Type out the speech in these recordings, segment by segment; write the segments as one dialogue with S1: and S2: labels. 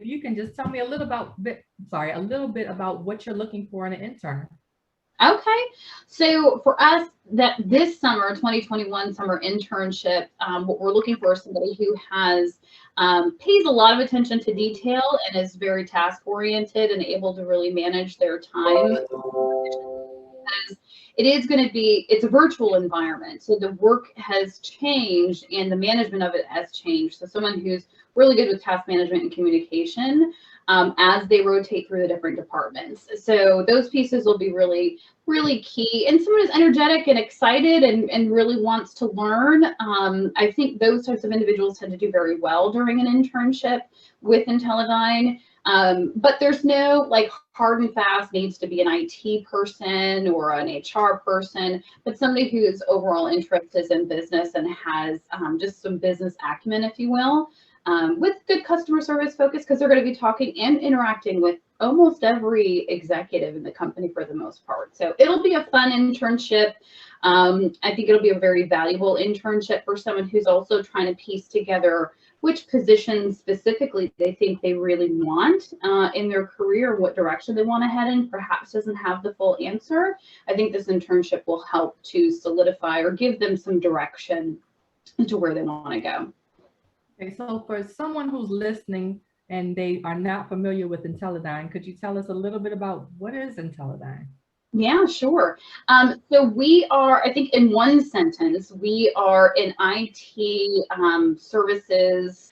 S1: if you can just tell me a little bit about what you're looking for in an intern.
S2: Okay, so for us, that this summer, 2021 summer internship, what we're looking for is somebody who has pays a lot of attention to detail and is very task oriented and able to really manage their time. It is going to be, it's a virtual environment, so the work has changed and the management of it has changed. So someone who's really good with task management and communication as they rotate through the different departments. So those pieces will be really, really key. And someone who's energetic and excited and really wants to learn. I think those types of individuals tend to do very well during an internship with IntelliDyne. But there's no like hard and fast needs to be an IT person or an HR person, but somebody whose overall interest is in business and has just some business acumen, if you will, with good customer service focus, because they're going to be talking and interacting with almost every executive in the company for the most part. So it'll be a fun internship. I think it'll be a very valuable internship for someone who's also trying to piece together which positions specifically they think they really want in their career, what direction they want to head in, perhaps doesn't have the full answer. I think this internship will help to solidify or give them some direction into where they want to go.
S1: Okay, so for someone who's listening and they are not familiar with IntelliDyne, could you tell us a little bit about what is IntelliDyne?
S2: Yeah, sure. So we are, I think in one sentence, we are an IT services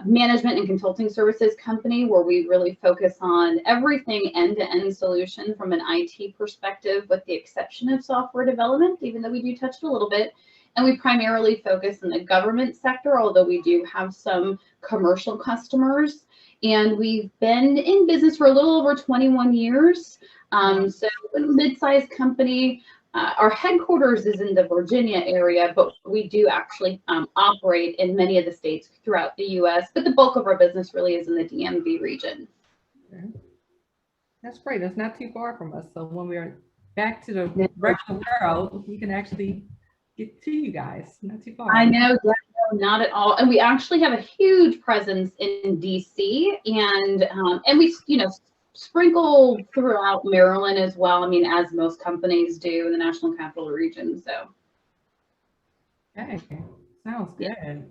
S2: management and consulting services company where we really focus on everything end-to-end solution from an IT perspective, with the exception of software development, even though we do touch it a little bit. And we primarily focus in the government sector, although we do have some commercial customers. And we've been in business for a little over 21 years. So a mid-sized company. Our headquarters is in the Virginia area, but we do actually operate in many of the states throughout the U.S. But the bulk of our business really is in the DMV region.
S1: Okay. That's great. That's not too far from us. So when we're back to the regular world, we can actually get to you guys. Not too far.
S2: I know, yeah, no, not at all. And we actually have a huge presence in DC, and we, sprinkle throughout Maryland as well. I mean, as most companies do in the National Capital Region. So,
S1: okay, sounds good.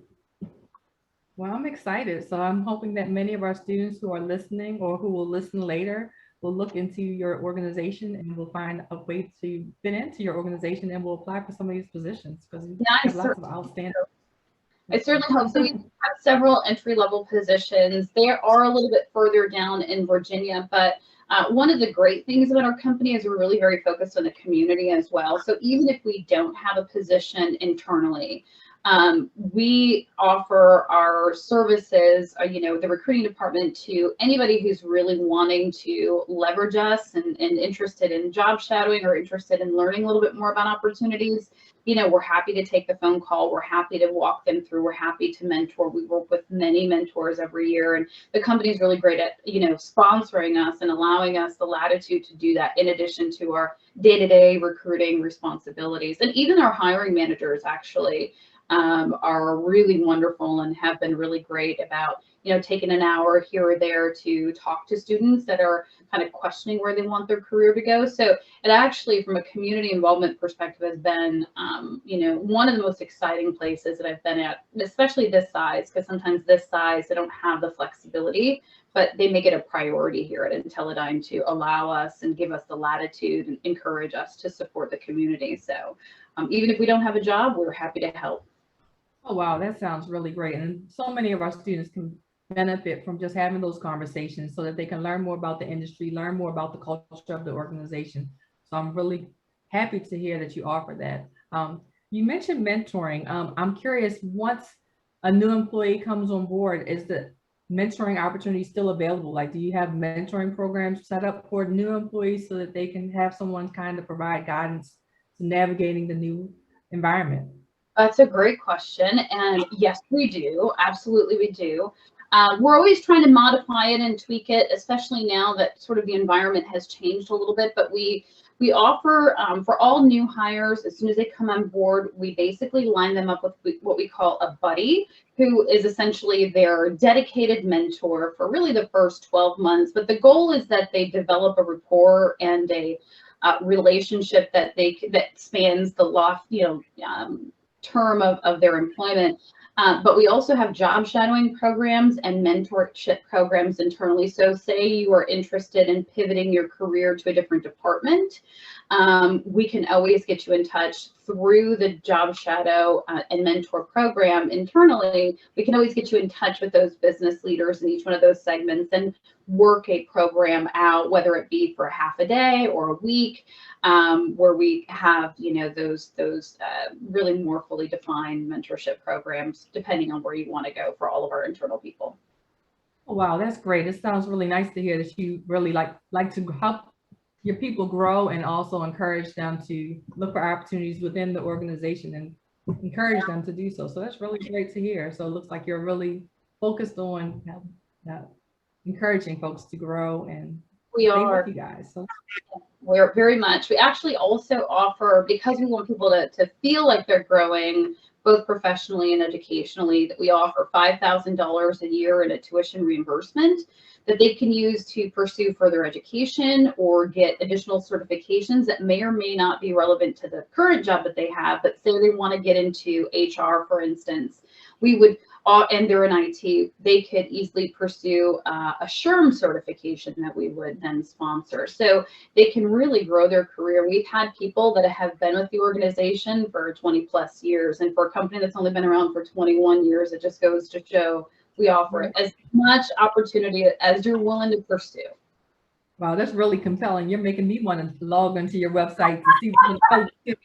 S1: Well, I'm excited. So I'm hoping that many of our students who are listening or who will listen later will look into your organization and will find a way to fit into your organization and will apply for some of these positions, because you have lots of outstanding.
S2: I certainly hope so. We have several entry-level positions. They are a little bit further down in Virginia, but one of the great things about our company is we're really very focused on the community as well. So even if we don't have a position internally, we offer our services, the recruiting department, to anybody who's really wanting to leverage us and interested in job shadowing or interested in learning a little bit more about opportunities. We're happy to take the phone call. We're happy to walk them through. We're happy to mentor. We work with many mentors every year, and the company is really great at, sponsoring us and allowing us the latitude to do that in addition to our day-to-day recruiting responsibilities. And even our hiring managers actually are really wonderful and have been really great about, taking an hour here or there to talk to students that are kind of questioning where they want their career to go. So it actually, from a community involvement perspective, has been, one of the most exciting places that I've been at, especially this size, because sometimes this size, they don't have the flexibility, but they make it a priority here at IntelliDyne to allow us and give us the latitude and encourage us to support the community. So even if we don't have a job, we're happy to help.
S1: Oh, wow, that sounds really great. And so many of our students can benefit from just having those conversations so that they can learn more about the industry, learn more about the culture of the organization. So I'm really happy to hear that you offer that. You mentioned mentoring. I'm curious, once a new employee comes on board, is the mentoring opportunity still available? Like, do you have mentoring programs set up for new employees so that they can have someone kind of provide guidance to navigating the new environment?
S2: That's a great question. And yes, we do. Absolutely, we do. We're always trying to modify it and tweak it, especially now that sort of the environment has changed a little bit. But we We offer for all new hires, as soon as they come on board, we basically line them up with what we call a buddy, who is essentially their dedicated mentor for really the first 12 months. But the goal is that they develop a rapport and a relationship that spans the term of their employment. But we also have job shadowing programs and mentorship programs internally. So say you are interested in pivoting your career to a different department, we can always get you in touch through the job shadow and mentor program internally. We can always get you in touch with those business leaders in each one of those segments and work a program out, whether it be for half a day or a week, where we have, those really more fully defined mentorship programs, depending on where you want to go for all of our internal people.
S1: Oh, wow, that's great. It sounds really nice to hear that you really like to help your people grow and also encourage them to look for opportunities within the organization and encourage them to do so. So that's really great to hear. So it looks like you're really focused on encouraging folks to grow and
S2: we
S1: stay
S2: are
S1: with you guys. So
S2: we're very much. We actually also offer, because we want people to feel like they're growing both professionally and educationally, that we offer $5,000 a year in a tuition reimbursement that they can use to pursue further education or get additional certifications that may or may not be relevant to the current job that they have, but say they want to get into HR, for instance. We would, and they're in IT, they could easily pursue a SHRM certification that we would then sponsor. So they can really grow their career. We've had people that have been with the organization for 20 plus years, and for a company that's only been around for 21 years, it just goes to show we offer as much opportunity as you're willing to pursue.
S1: Wow, that's really compelling. You're making me want to log into your website to see
S2: what is
S1: the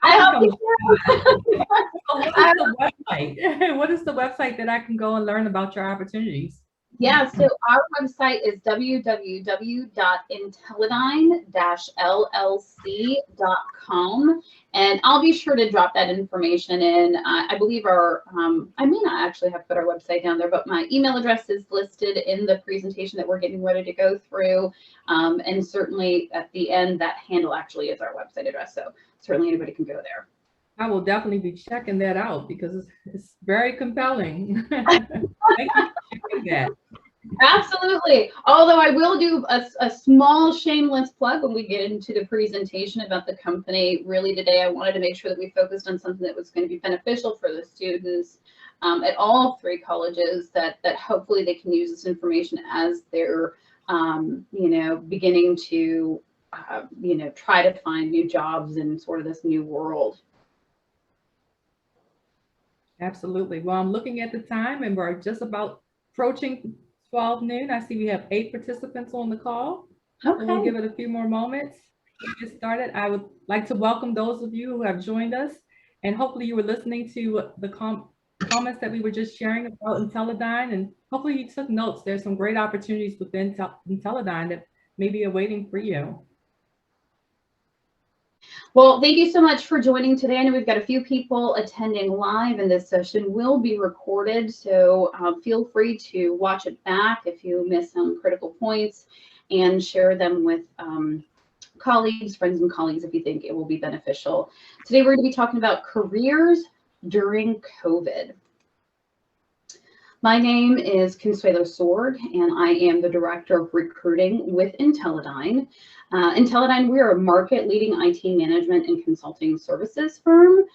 S1: website? What is the website that I can go and learn about your opportunities?
S2: Yeah, so our website is www.IntelliDyne-LLC.com, and I'll be sure to drop that information in. I believe I may not actually have put our website down there, but my email address is listed in the presentation that we're getting ready to go through, and certainly at the end, that handle actually is our website address, so certainly anybody can go there.
S1: I will definitely be checking that out because it's very compelling. Thank you for sharing that.
S2: Absolutely. Although I will do a small shameless plug when we get into the presentation about the company. Really today, I wanted to make sure that we focused on something that was going to be beneficial for the students at all three colleges, that hopefully they can use this information as they're, beginning to, try to find new jobs in sort of this new world.
S1: Absolutely. Well, I'm looking at the time and we're just about approaching 12 noon. I see we have 8 participants on the call.
S2: Okay.
S1: So we'll give it a few more moments to get started. I would like to welcome those of you who have joined us, and hopefully you were listening to the comments that we were just sharing about IntelliDyne, and hopefully you took notes. There's some great opportunities within IntelliDyne that may be awaiting for you.
S2: Well, thank you so much for joining today. I know we've got a few people attending live, and this session will be recorded, so feel free to watch it back if you miss some critical points, and share them with colleagues, friends and colleagues if you think it will be beneficial. Today we're going to be talking about careers during COVID. My name is csorg, and I am the Director of Recruiting with IntelliDyne. IntelliDyne, we are a market-leading IT management and consulting services firm.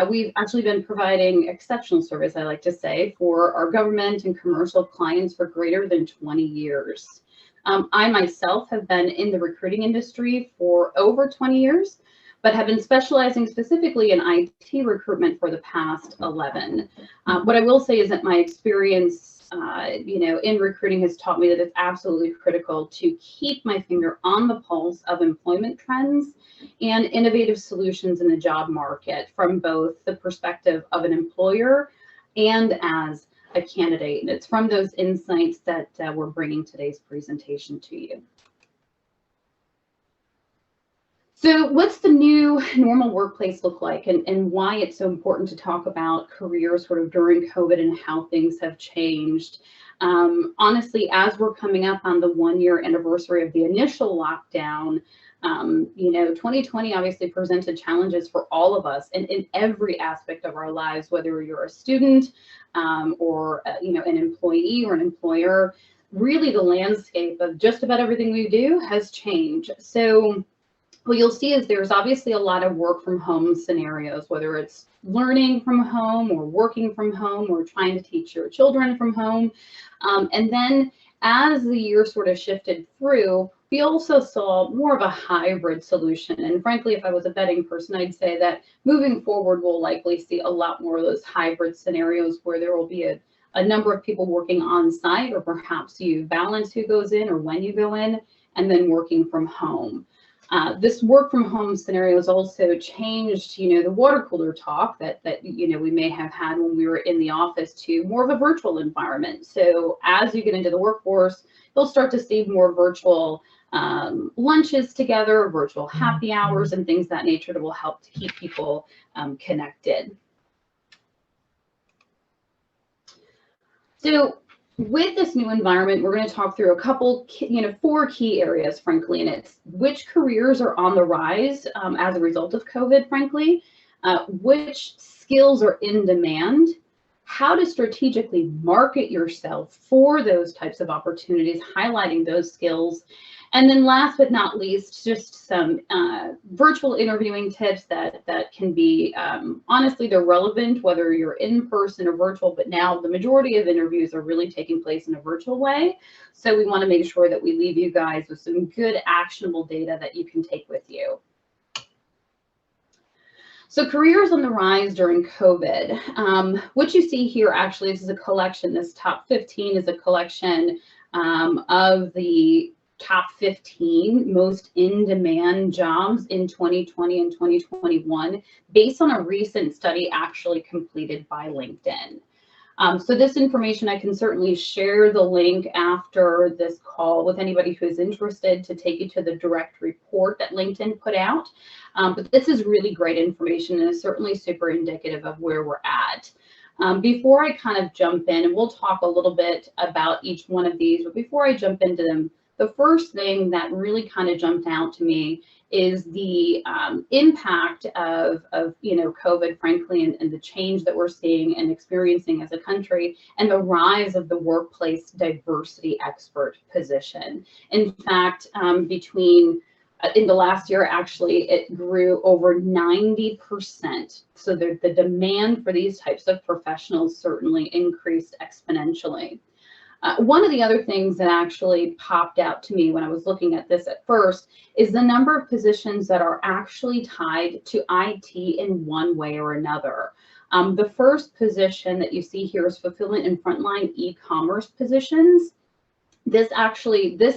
S2: We've actually been providing exceptional service, I like to say, for our government and commercial clients for greater than 20 years. I myself have been in the recruiting industry for over 20 years, but have been specializing specifically in IT recruitment for the past 11. What I will say is that my experience in recruiting has taught me that it's absolutely critical to keep my finger on the pulse of employment trends and innovative solutions in the job market from both the perspective of an employer and as a candidate. And it's from those insights that we're bringing today's presentation to you. So what's the new normal workplace look like, and why it's so important to talk about careers sort of during COVID and how things have changed? Honestly, as we're coming up on the 1-year anniversary of the initial lockdown, You know, 2020 obviously presented challenges for all of us and in every aspect of our lives, whether you're a student or, you know, an employee or an employer. Really, the landscape of just about everything we do has changed. So what you'll see is there's obviously a lot of work from home scenarios, whether it's learning from home or working from home or trying to teach your children from home. And then as the year sort of shifted through, we also saw more of a hybrid solution. And frankly, if I was a betting person, I'd say that moving forward, we'll likely see a lot more of those hybrid scenarios where there will be a number of people working on site, or perhaps you balance who goes in or when you go in, and then working from home. This work from home scenario has also changed, you know, the water cooler talk that you know, we may have had when we were in the office to more of a virtual environment. So as you get into the workforce, you'll start to see more virtual lunches together, virtual happy hours, and things of that nature that will help to keep people connected. So with this new environment, we're going to talk through a couple, you know, 4 key areas, frankly, and it's which careers are on the rise as a result of COVID, frankly, which skills are in demand, how to strategically market yourself for those types of opportunities, highlighting those skills. And then last but not least, just some virtual interviewing tips that can be, honestly, they're relevant whether you're in person or virtual, but now the majority of interviews are really taking place in a virtual way. So we want to make sure that we leave you guys with some good actionable data that you can take with you. So careers on the rise during COVID. What you see here, actually, this is a collection. This top 15 is a collection of the top 15 most in-demand jobs in 2020 and 2021, based on a recent study actually completed by LinkedIn. So this information, I can certainly share the link after this call with anybody who is interested to take you to the direct report that LinkedIn put out. But this is really great information and is certainly super indicative of where we're at. Before I kind of jump in, and we'll talk a little bit about each one of these, but before I jump into them, the first thing that really kind of jumped out to me is the impact of you know, COVID, frankly, and the change that we're seeing and experiencing as a country, and the rise of the workplace diversity expert position. In fact, in the last year, actually, it grew over 90%. So the demand for these types of professionals certainly increased exponentially. One of the other things that actually popped out to me when I was looking at this at first is the number of positions that are actually tied to IT in one way or another. The first position that you see here is fulfillment and frontline e-commerce positions. This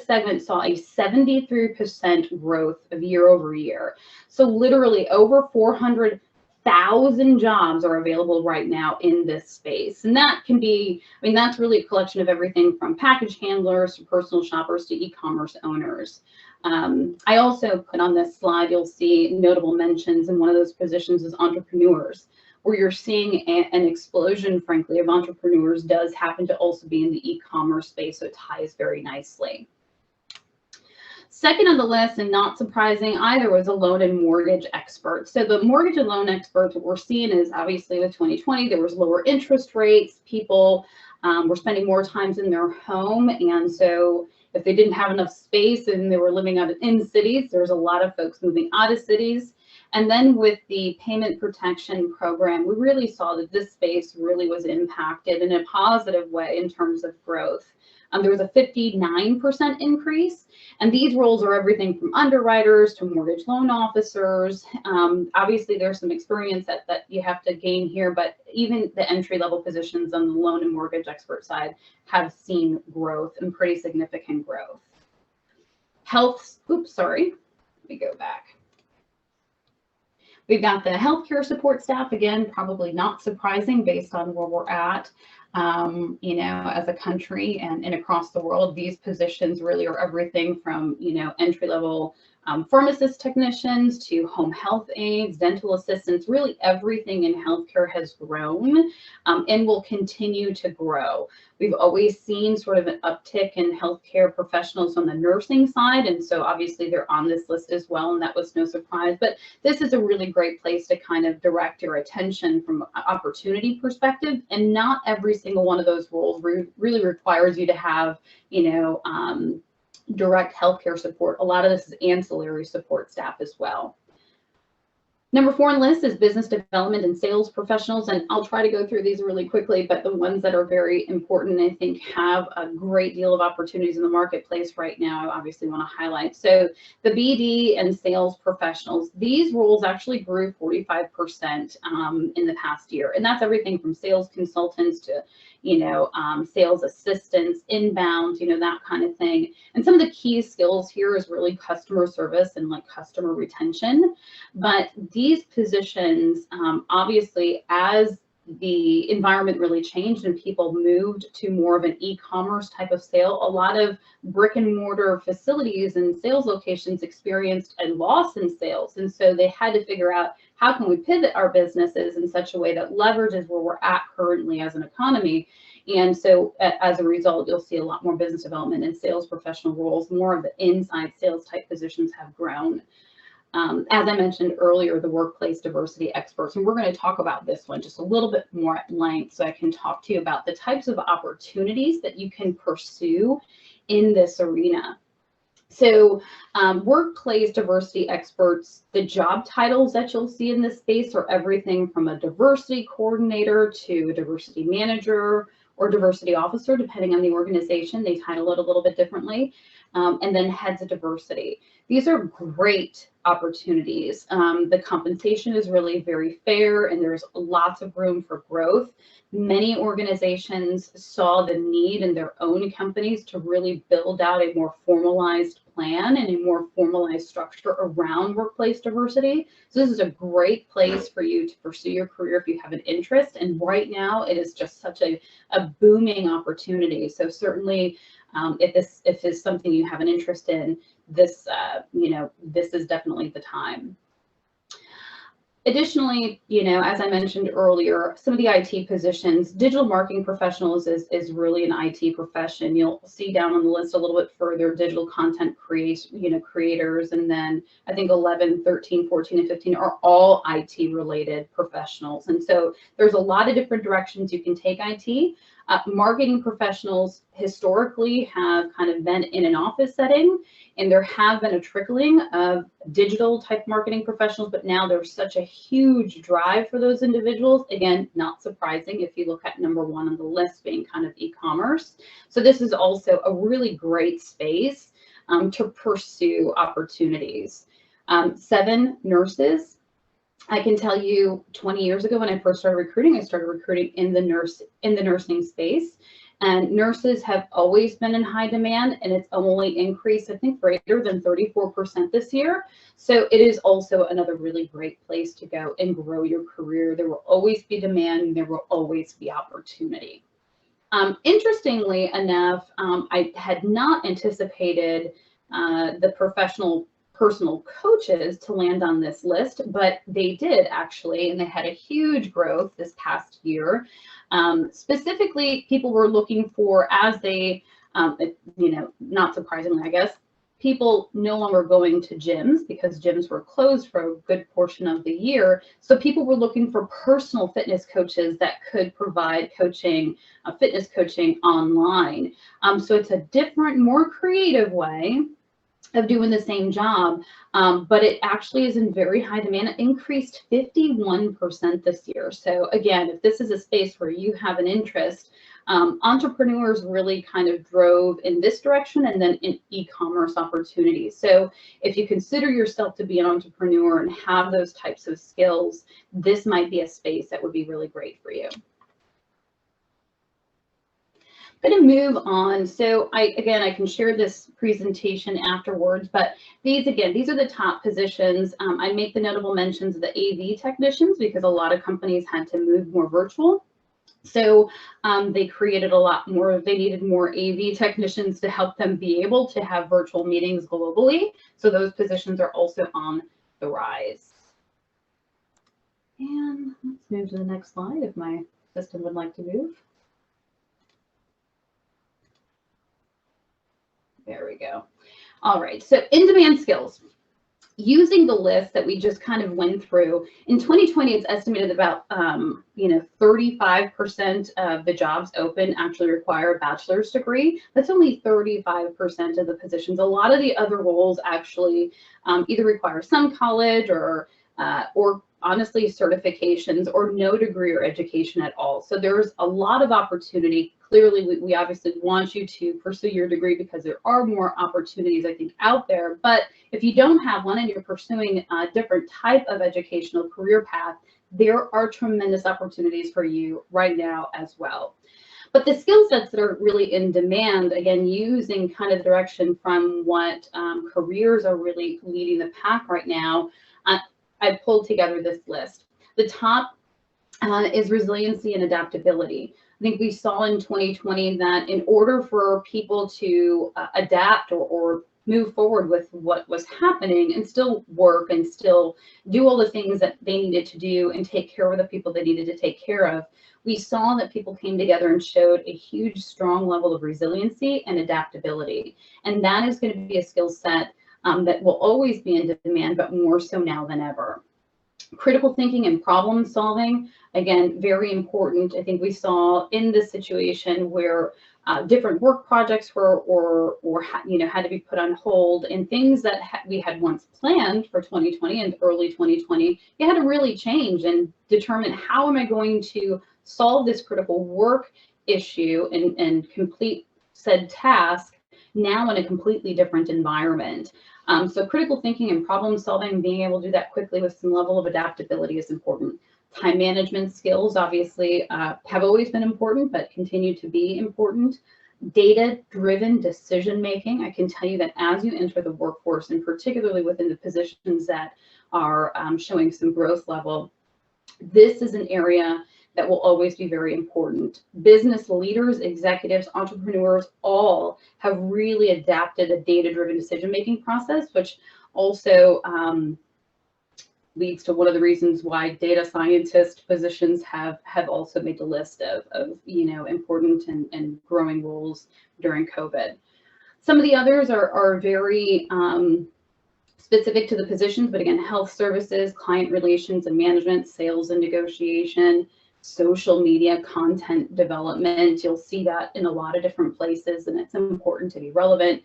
S2: segment saw a 73% growth of year over year. So literally over 400,000 jobs are available right now in this space. And that can be, I mean, that's really a collection of everything from package handlers to personal shoppers to e-commerce owners. I also put on this slide, you'll see notable mentions, and one of those positions is entrepreneurs, where you're seeing an explosion, frankly, of entrepreneurs does happen to also be in the e-commerce space, so it ties very nicely. Second on the list, and not surprising either, was a loan and mortgage expert. So the mortgage and loan experts, what we're seeing is obviously with 2020, there was lower interest rates. People were spending more times in their home. And so if they didn't have enough space and they were living out in cities, there's a lot of folks moving out of cities. And then with the payment protection program, we really saw that this space really was impacted in a positive way in terms of growth. There was a 59% increase, and these roles are everything from underwriters to mortgage loan officers. Obviously, there's some experience that you have to gain here, but even the entry-level positions on the loan and mortgage expert side have seen growth, and pretty significant growth. Let me go back. We've got the healthcare support staff, again, probably not surprising based on where we're at. You know, as a country and across the world, these positions really are everything from, you know, entry-level pharmacist technicians to home health aides, dental assistants. Really everything in healthcare has grown and will continue to grow. We've always seen sort of an uptick in healthcare professionals on the nursing side, and so obviously they're on this list as well, and that was no surprise. But this is a really great place to kind of direct your attention from an opportunity perspective, and not every single one of those roles really requires you to have, you know, direct healthcare support. A lot of this is ancillary support staff as well. Number 4 on the list is business development and sales professionals, and I'll try to go through these really quickly, but the ones that are very important, I think, have a great deal of opportunities in the marketplace right now, I obviously want to highlight. So the BD and sales professionals, these roles actually grew 45% in the past year, and that's everything from sales consultants to, you know, sales assistants, inbound, you know, that kind of thing. And some of the key skills here is really customer service and like customer retention. But these positions, obviously, as the environment really changed and people moved to more of an e-commerce type of sale, a lot of brick and mortar facilities and sales locations experienced a loss in sales. And so they had to figure out, how can we pivot our businesses in such a way that leverages where we're at currently as an economy? And so as a result, you'll see a lot more business development and sales professional roles. More of the inside sales type positions have grown. As I mentioned earlier, the workplace diversity experts, and we're going to talk about this one just a little bit more at length, so I can talk to you about the types of opportunities that you can pursue in this arena. So workplace diversity experts, the job titles that you'll see in this space are everything from a diversity coordinator to a diversity manager or diversity officer, depending on the organization. They title it a little bit differently. And then heads of diversity. These are great opportunities. The compensation is really very fair, and there's lots of room for growth. Many organizations saw the need in their own companies to really build out a more formalized plan and a more formalized structure around workplace diversity. So this is a great place for you to pursue your career if you have an interest. And right now it is just such a booming opportunity. So certainly if it's something you have an interest in, this you know, this is definitely the time. Additionally, you know, as I mentioned earlier, some of the IT positions, digital marketing professionals is really an IT profession. You'll see down on the list a little bit further, digital content creators, and then I think 11, 13, 14, and 15 are all IT related professionals. And so there's a lot of different directions you can take IT. Marketing professionals historically have kind of been in an office setting, and there have been a trickling of digital type marketing professionals, but now there's such a huge drive for those individuals. Again, not surprising if you look at number 1 on the list being kind of e-commerce. So this is also a really great space to pursue opportunities. 7, nurses. I can tell you 20 years ago when I first started recruiting, I started recruiting in the nursing space, and nurses have always been in high demand, and it's only increased, I think, greater than 34% this year. So it is also another really great place to go and grow your career. There will always be demand, and there will always be opportunity. Interestingly enough, I had not anticipated the personal coaches to land on this list, but they did actually, and they had a huge growth this past year. Specifically, people were looking for, as they, you know, not surprisingly, I guess, people no longer going to gyms because gyms were closed for a good portion of the year. So people were looking for personal fitness coaches that could provide coaching, fitness coaching online. So it's a different, more creative way of doing the same job, but it actually is in very high demand. It increased 51% this year. So again, if this is a space where you have an interest, entrepreneurs really kind of drove in this direction, and then in e-commerce opportunities. So if you consider yourself to be an entrepreneur and have those types of skills, this might be a space that would be really great for you. I'm going to move on. So I can share this presentation afterwards, but these are the top positions. I make the notable mentions of the AV technicians because a lot of companies had to move more virtual. So they created a lot more, they needed more AV technicians to help them be able to have virtual meetings globally. So those positions are also on the rise. And let's move to the next slide if my system would like to move. There we go. All right, so in-demand skills. Using the list that we just kind of went through, in 2020, it's estimated about 35% of the jobs open actually require a bachelor's degree. That's only 35% of the positions. A lot of the other roles actually either require some college or honestly certifications or no degree or education at all. So there's a lot of opportunity. Clearly, we obviously want you to pursue your degree because there are more opportunities, I think, out there. But if you don't have one and you're pursuing a different type of educational career path, there are tremendous opportunities for you right now as well. But the skill sets that are really in demand, again, using kind of the direction from what careers are really leading the pack right now, I pulled together this list. The top is resiliency and adaptability. I think we saw in 2020 that in order for people to adapt or move forward with what was happening and still work and still do all the things that they needed to do and take care of the people they needed to take care of, we saw that people came together and showed a huge, strong level of resiliency and adaptability. And that is going to be a skill set that will always be in demand, but more so now than ever. Critical thinking and problem solving, again, very important. I think we saw in this situation where different work projects were had to be put on hold, and things that we had once planned for 2020 and early 2020, you had to really change and determine how am I going to solve this critical work issue and complete said task now in a completely different environment. So critical thinking and problem solving, being able to do that quickly with some level of adaptability is important. Time management skills obviously have always been important, but continue to be important. Data-driven decision making. I can tell you that as you enter the workforce, and particularly within the positions that are showing some growth level, this is an area that will always be very important. Business leaders, executives, entrepreneurs, all have really adapted a data-driven decision-making process, which also leads to one of the reasons why data scientist positions have also made the list of important and growing roles during COVID. Some of the others are very specific to the positions, but again, health services, client relations and management, sales and negotiation, social media content development. You'll see that in a lot of different places, and it's important to be relevant.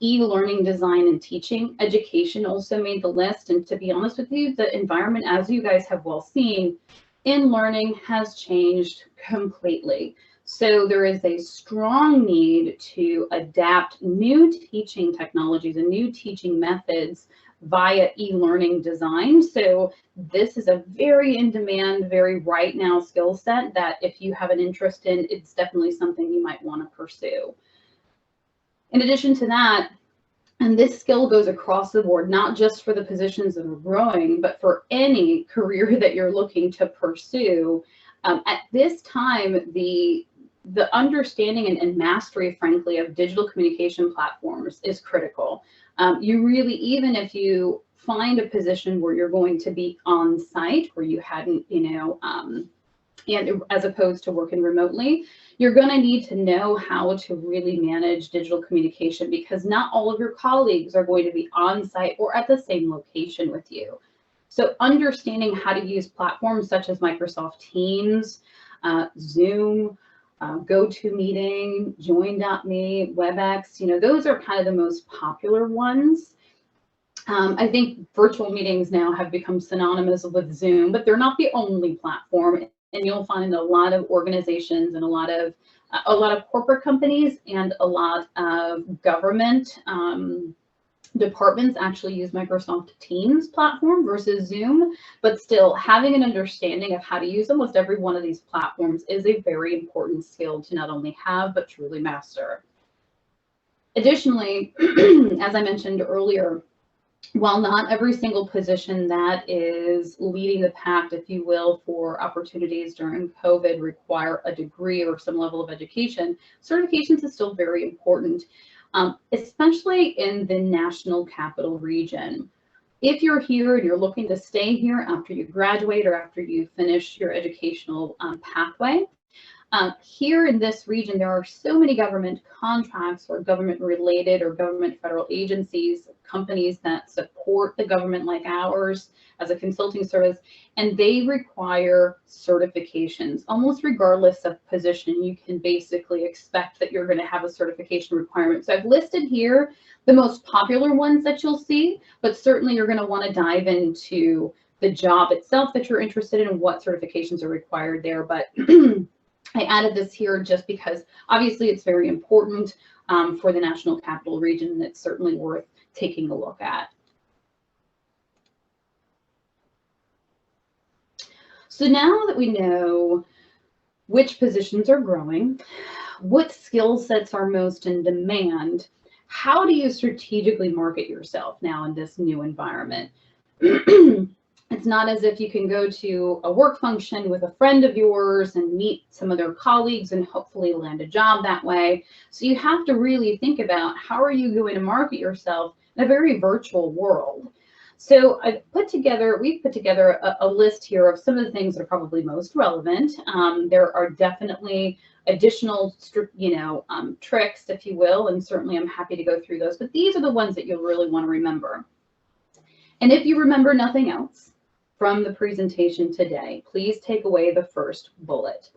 S2: E-learning design and teaching. Education also made the list, and to be honest with you, the environment, as you guys have well seen, in learning has changed completely. So there is a strong need to adapt new teaching technologies and new teaching methods via e-learning design. So this is a very in demand, very right now skill set that if you have an interest in, it's definitely something you might want to pursue. In addition to that, and this skill goes across the board, not just for the positions that are growing, but for any career that you're looking to pursue. At this time, the understanding and mastery, frankly, of digital communication platforms is critical. You really, even if you find a position where you're going to be on site, where you hadn't, and as opposed to working remotely, you're going to need to know how to really manage digital communication, because not all of your colleagues are going to be on site or at the same location with you. So understanding how to use platforms such as Microsoft Teams, Zoom, GoToMeeting, Join.me, WebEx, those are kind of the most popular ones. I think virtual meetings now have become synonymous with Zoom, but they're not the only platform. And you'll find a lot of organizations and a lot of corporate companies and a lot of government departments actually use Microsoft Teams platform versus Zoom, but still having an understanding of how to use almost every one of these platforms is a very important skill to not only have, but truly master. Additionally, as I mentioned earlier, while not every single position that is leading the pack, if you will, for opportunities during COVID require a degree or some level of education, certifications is still very important, especially in the national capital region. If you're here and you're looking to stay here after you graduate or after you finish your educational pathway, here in this region, there are so many government contracts or government related or government federal agencies, companies that support the government like ours as a consulting service, and they require certifications. Almost regardless of position, you can basically expect that you're going to have a certification requirement. So I've listed here the most popular ones that you'll see, but certainly you're going to want to dive into the job itself that you're interested in and what certifications are required there. But I added this here just because obviously it's very important for the national capital region, and it's certainly worth taking a look at. So now that we know which positions are growing, what skill sets are most in demand, how do you strategically market yourself now in this new environment? It's not as if you can go to a work function with a friend of yours and meet some of their colleagues and hopefully land a job that way. So you have to really think about how are you going to market yourself in a very virtual world. So we've put together a list here of some of the things that are probably most relevant. There are definitely additional, tricks, if you will, and certainly I'm happy to go through those. But these are the ones that you'll really want to remember. And if you remember nothing else from the presentation today, please take away the first bullet,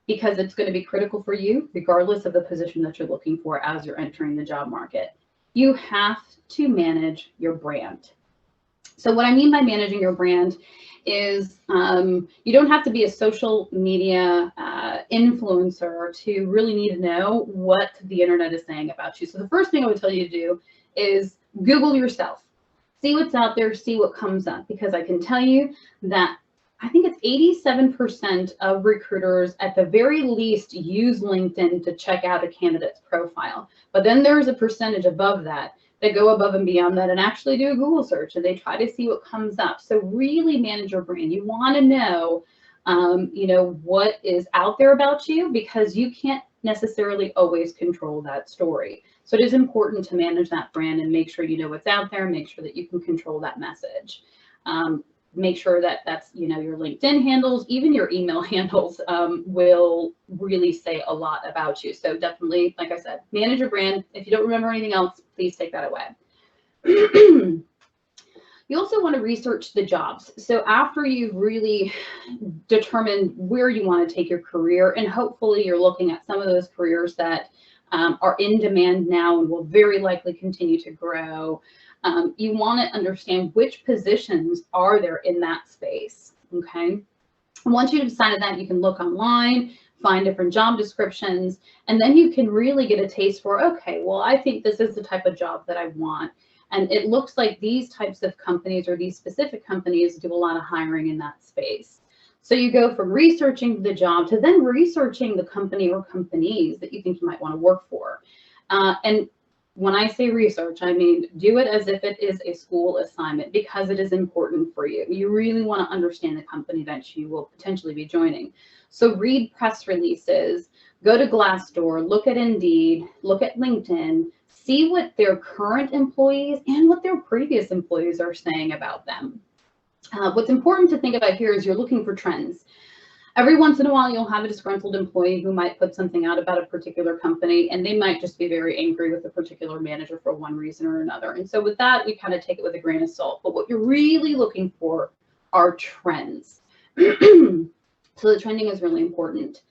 S2: because it's going to be critical for you regardless of the position that you're looking for as you're entering the job market. You have to manage your brand. So what I mean by managing your brand is you don't have to be a social media influencer to really need to know what the internet is saying about you. So the first thing I would tell you to do is Google yourself. See what's out there, see what comes up, because I can tell you that I think it's 87% of recruiters at the very least use LinkedIn to check out a candidate's profile. But then there's a percentage above that that go above and beyond that and actually do a Google search and they try to see what comes up. So really manage your brand. You want to know, what is out there about you, because you can't necessarily always control that story. So it is important to manage that brand and make sure you know what's out there, make sure that you can control that message. Make sure that that's, your LinkedIn handles, even your email handles will really say a lot about you. So definitely, like I said, manage your brand. If you don't remember anything else, please take that away. You also want to research the jobs. So after you've really determined where you want to take your career, and hopefully you're looking at some of those careers that are in demand now and will very likely continue to grow, you want to understand which positions are there in that space, okay? And once you've decided that, you can look online, find different job descriptions, and then you can really get a taste for, okay, well, I think this is the type of job that I want. And it looks like these types of companies or these specific companies do a lot of hiring in that space. So you go from researching the job to then researching the company or companies that you think you might want to work for. And when I say research, I mean do it as if it is a school assignment, because it is important for you. You really want to understand the company that you will potentially be joining. So read press releases, go to Glassdoor, look at Indeed, look at LinkedIn, see what their current employees and what their previous employees are saying about them. What's important to think about here is you're looking for trends. Every once in a while, you'll have a disgruntled employee who might put something out about a particular company, and they might just be very angry with a particular manager for one reason or another. And so with that, we kind of take it with a grain of salt. But what you're really looking for are trends. So the trending is really important.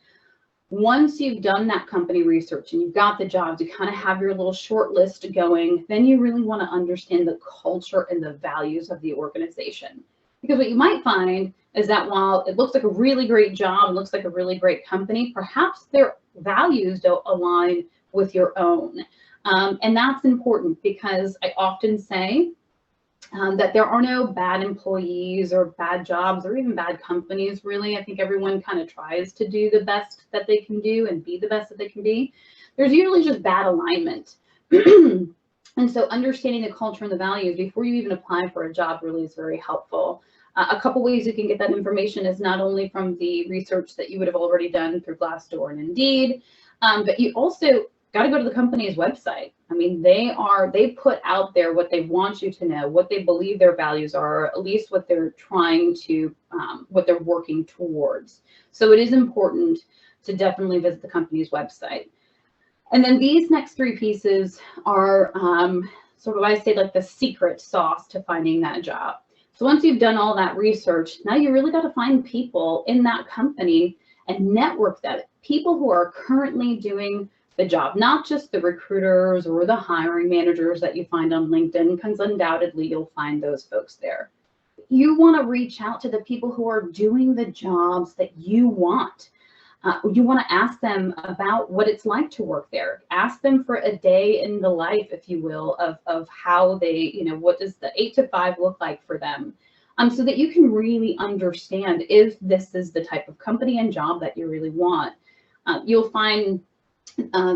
S2: Once you've done that company research and you've got the jobs, you kind of have your little short list going, then you really want to understand the culture and the values of the organization. Because what you might find is that while it looks like a really great job, it looks like a really great company, perhaps their values don't align with your own. And that's important, because I often say that there are no bad employees or bad jobs or even bad companies, really. I think everyone kind of tries to do the best that they can do and be the best that they can be. There's usually just bad alignment. And so understanding the culture and the values before you even apply for a job really is very helpful. A couple ways you can get that information is not only from the research that you would have already done through Glassdoor and Indeed, but you also got to go to the company's website. I mean, they put out there what they want you to know, what they believe their values are, or at least what they're trying to, what they're working towards. So it is important to definitely visit the company's website. And then these next three pieces are sort of, I say, like the secret sauce to finding that job. So once you've done all that research, now you really got to find people in that company and network that, people who are currently doing the job, not just the recruiters or the hiring managers that you find on LinkedIn, because undoubtedly you'll find those folks there. You want to reach out to the people who are doing the jobs that you want. You want to ask them about what it's like to work there. Ask them for a day in the life, if you will, of how they, what does the 8 to 5 look like for them, so that you can really understand if this is the type of company and job that you really want. You'll find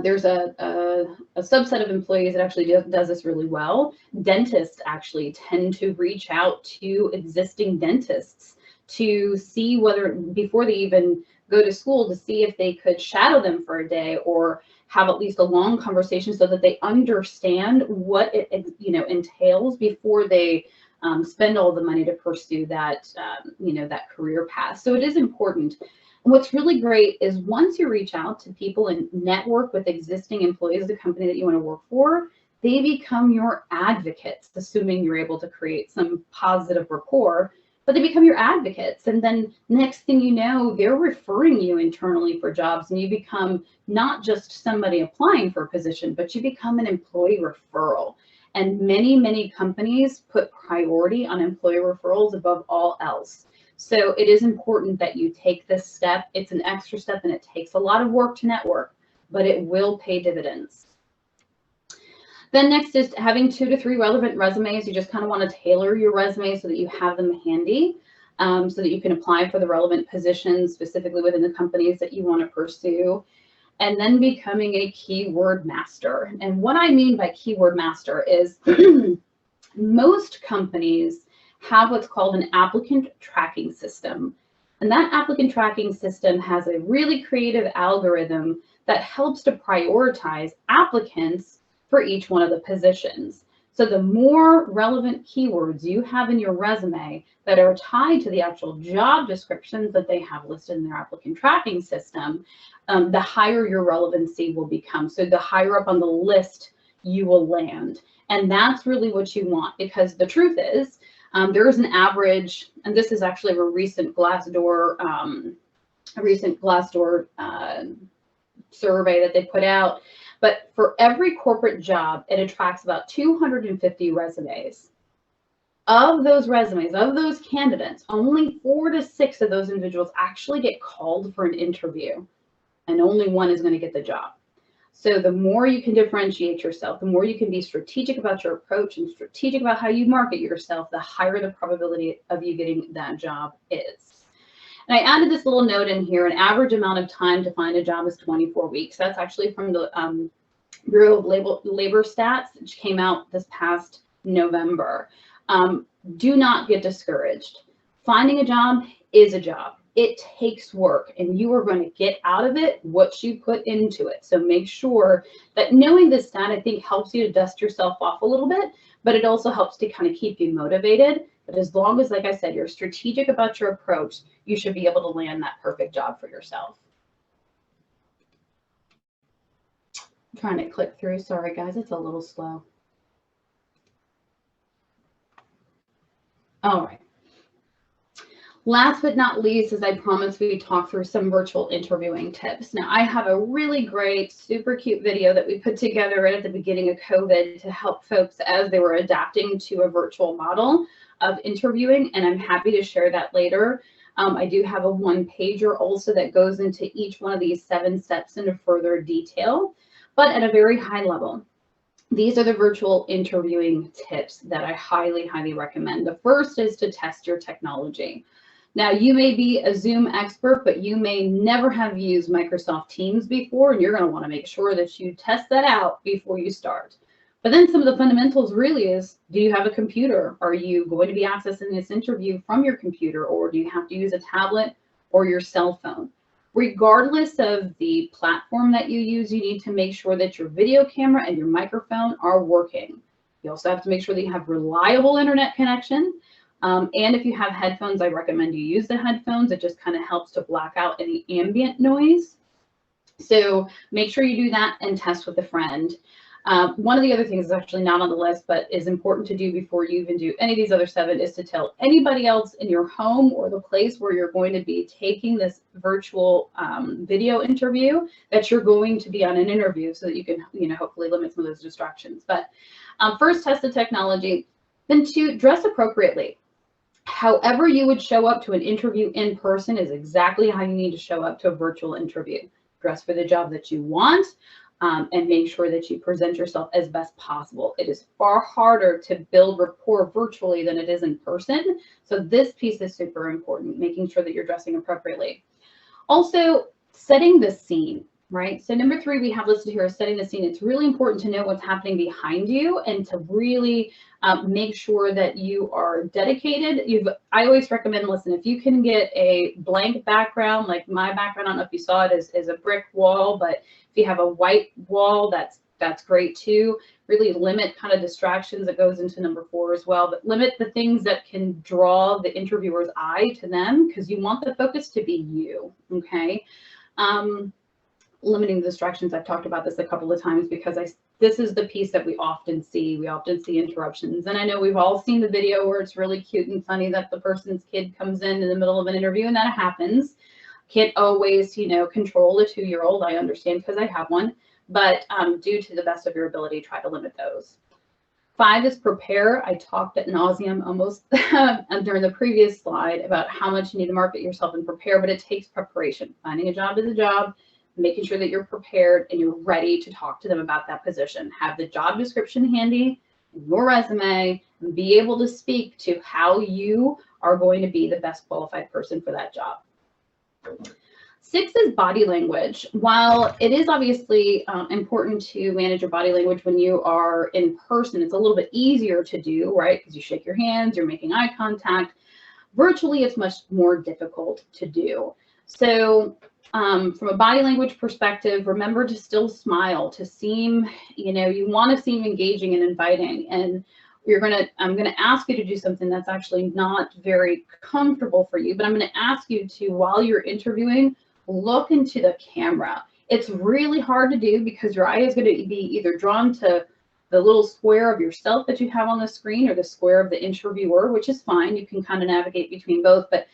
S2: there's a subset of employees that actually does this really well. Dentists actually tend to reach out to existing dentists to see whether, before they even go to school, to see if they could shadow them for a day or have at least a long conversation so that they understand what it entails before they spend all the money to pursue that that career path. So it is important. What's really great is once you reach out to people and network with existing employees of the company that you want to work for, they become your advocates, assuming you're able to create some positive rapport, but they become your advocates. And then next thing you know, they're referring you internally for jobs, and you become not just somebody applying for a position, but you become an employee referral. And many, many companies put priority on employee referrals above all else. So it is important that you take this step. It's an extra step and it takes a lot of work to network, but it will pay dividends. Then next is having 2 to 3 relevant resumes. You just kind of want to tailor your resume so that you have them handy, so that you can apply for the relevant positions specifically within the companies that you want to pursue. And then becoming a keyword master. And what I mean by keyword master is most companies have what's called an applicant tracking system. And that applicant tracking system has a really creative algorithm that helps to prioritize applicants for each one of the positions. So the more relevant keywords you have in your resume that are tied to the actual job descriptions that they have listed in their applicant tracking system, the higher your relevancy will become. So the higher up on the list you will land. And that's really what you want, because the truth is, there is an average, and this is actually a recent Glassdoor survey that they put out. But for every corporate job, it attracts about 250 resumes. Of those resumes, of those candidates, only 4 to 6 of those individuals actually get called for an interview, and only 1 is going to get the job. So the more you can differentiate yourself, the more you can be strategic about your approach and strategic about how you market yourself, the higher the probability of you getting that job is. And I added this little note in here: an average amount of time to find a job is 24 weeks. That's actually from the Bureau of Labor Stats, which came out this past November. Do not get discouraged. Finding a job is a job. It takes work, and you are going to get out of it what you put into it. So make sure that knowing this stat, I think, helps you to dust yourself off a little bit, but it also helps to kind of keep you motivated. But as long as, like I said, you're strategic about your approach, you should be able to land that perfect job for yourself. I'm trying to click through. Sorry, guys, it's a little slow. All right. Last but not least, as I promised, we talk through some virtual interviewing tips. Now, I have a really great, super cute video that we put together right at the beginning of COVID to help folks as they were adapting to a virtual model of interviewing, and I'm happy to share that later. I do have a 1-pager also that goes into each one of these 7 steps into further detail, but at a very high level. These are the virtual interviewing tips that I highly, highly recommend. The first is to test your technology. Now, you may be a Zoom expert, but you may never have used Microsoft Teams before, and you're going to want to make sure that you test that out before you start. But then some of the fundamentals really is, do you have a computer? Are you going to be accessing this interview from your computer, or do you have to use a tablet or your cell phone? Regardless of the platform that you use, you need to make sure that your video camera and your microphone are working. You also have to make sure that you have reliable internet connection. And if you have headphones, I recommend you use the headphones. It just kind of helps to block out any ambient noise. So make sure you do that and test with a friend. One of the other things is actually not on the list, but is important to do before you even do any of these other 7, is to tell anybody else in your home or the place where you're going to be taking this virtual video interview that you're going to be on an interview, so that you can, hopefully limit some of those distractions. But first, test the technology. Then 2, dress appropriately. However you would show up to an interview in person is exactly how you need to show up to a virtual interview. Dress for the job that you want. And make sure that you present yourself as best possible. It is far harder to build rapport virtually than it is in person. So this piece is super important, making sure that you're dressing appropriately. Also, setting the scene, right? So number 3 we have listed here is setting the scene. It's really important to know what's happening behind you and to really make sure that you are dedicated. I always recommend, listen, if you can get a blank background, like my background, I don't know if you saw it, is a brick wall, but if you have a white wall, that's great too. Really limit kind of distractions. That goes into number 4 as well, but limit the things that can draw the interviewer's eye to them, because you want the focus to be you, okay? Limiting the distractions, I've talked about this a couple of times, because this is the piece that we often see. We often see interruptions. And I know we've all seen the video where it's really cute and funny that the person's kid comes in the middle of an interview, and that happens. Can't always, control a 2-year-old. I understand, because I have one, but do to the best of your ability, try to limit those. 5 is prepare. I talked ad nauseum almost during the previous slide about how much you need to market yourself and prepare, but it takes preparation. Finding a job is a job, making sure that you're prepared and you're ready to talk to them about that position. Have the job description handy, your resume, and be able to speak to how you are going to be the best qualified person for that job. 6 is body language. While it is obviously important to manage your body language when you are in person, it's a little bit easier to do, right? Because you shake your hands, you're making eye contact. Virtually, it's much more difficult to do. So from a body language perspective, remember to still smile, to seem, you want to seem engaging and inviting. And I'm going to ask you to do something that's actually not very comfortable for you, but I'm going to ask you to, while you're interviewing, look into the camera. It's really hard to do because your eye is going to be either drawn to the little square of yourself that you have on the screen or the square of the interviewer, which is fine. You can kind of navigate between both, but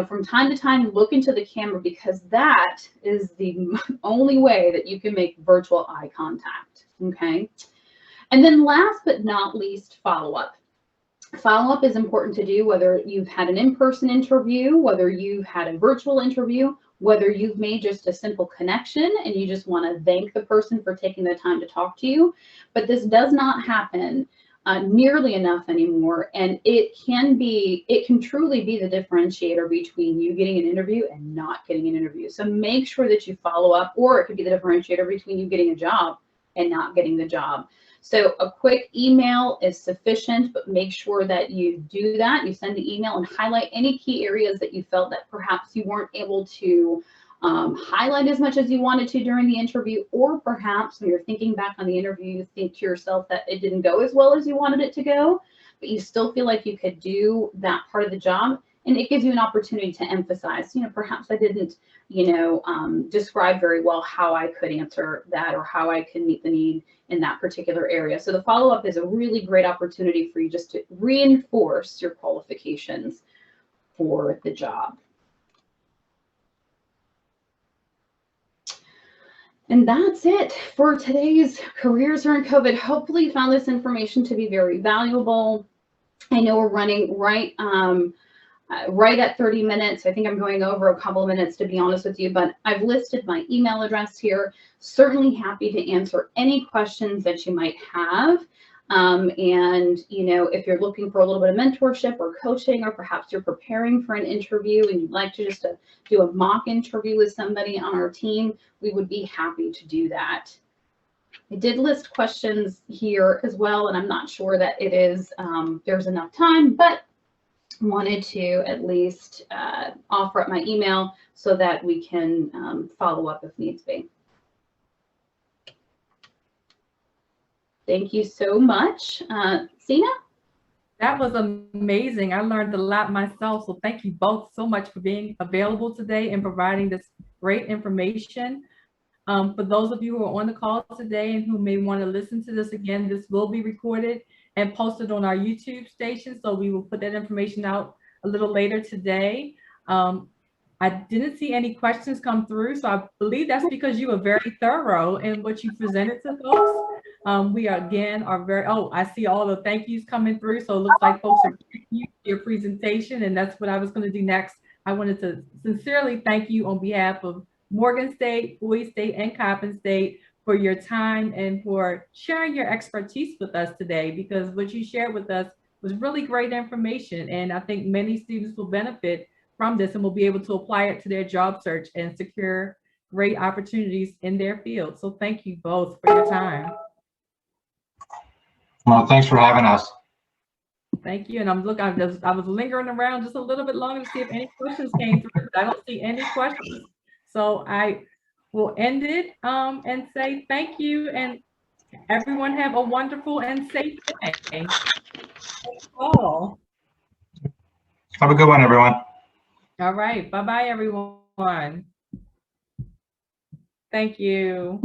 S2: from time to time, look into the camera, because that is the only way that you can make virtual eye contact, okay? And then last but not least, follow-up. Follow-up is important to do, whether you've had an in-person interview, whether you've had a virtual interview, whether you've made just a simple connection and you just want to thank the person for taking the time to talk to you. But this does not happen nearly enough anymore, and it can truly be the differentiator between you getting an interview and not getting an interview. So make sure that you follow up, or it could be the differentiator between you getting a job and not getting the job. So a quick email is sufficient, but make sure that you do that. You send the email and highlight any key areas that you felt that perhaps you weren't able to highlight as much as you wanted to during the interview, or perhaps when you're thinking back on the interview, you think to yourself that it didn't go as well as you wanted it to go, but you still feel like you could do that part of the job. And it gives you an opportunity to emphasize, perhaps I didn't, describe very well how I could answer that or how I can meet the need in that particular area. So the follow-up is a really great opportunity for you just to reinforce your qualifications for the job. And that's it for today's Careers During COVID. Hopefully you found this information to be very valuable. I know we're running right at 30 minutes. I think I'm going over a couple of minutes, to be honest with you, but I've listed my email address here. Certainly happy to answer any questions that you might have. And, if you're looking for a little bit of mentorship or coaching, or perhaps you're preparing for an interview and you'd like to just do a mock interview with somebody on our team, we would be happy to do that. I did list questions here as well, and I'm not sure that it is, there's enough time, but wanted to at least offer up my email so that we can follow up if needs be. Thank you so much. Sina?
S1: That was amazing. I learned a lot myself. So thank you both so much for being available today and providing this great information. For those of you who are on the call today and who may want to listen to this again, this will be recorded and posted on our YouTube station. So we will put that information out a little later today. I didn't see any questions come through, so I believe that's because you were very thorough in what you presented to folks. We are very, oh, I see all the thank yous coming through. So it looks like folks are thanking you for your presentation, and that's what I was going to do next. I wanted to sincerely thank you on behalf of Morgan State, Bowie State, and Coppin State for your time and for sharing your expertise with us today, because what you shared with us was really great information. And I think many students will benefit from this and will be able to apply it to their job search and secure great opportunities in their field. So thank you both for your time.
S3: Well, thanks for having us.
S1: Thank you. And I was lingering around just a little bit longer to see if any questions came through, but I don't see any questions. So I will end it and say thank you, and everyone have a wonderful and safe day. Oh.
S3: Have a good one, everyone.
S1: All right. Bye-bye, everyone. Thank you.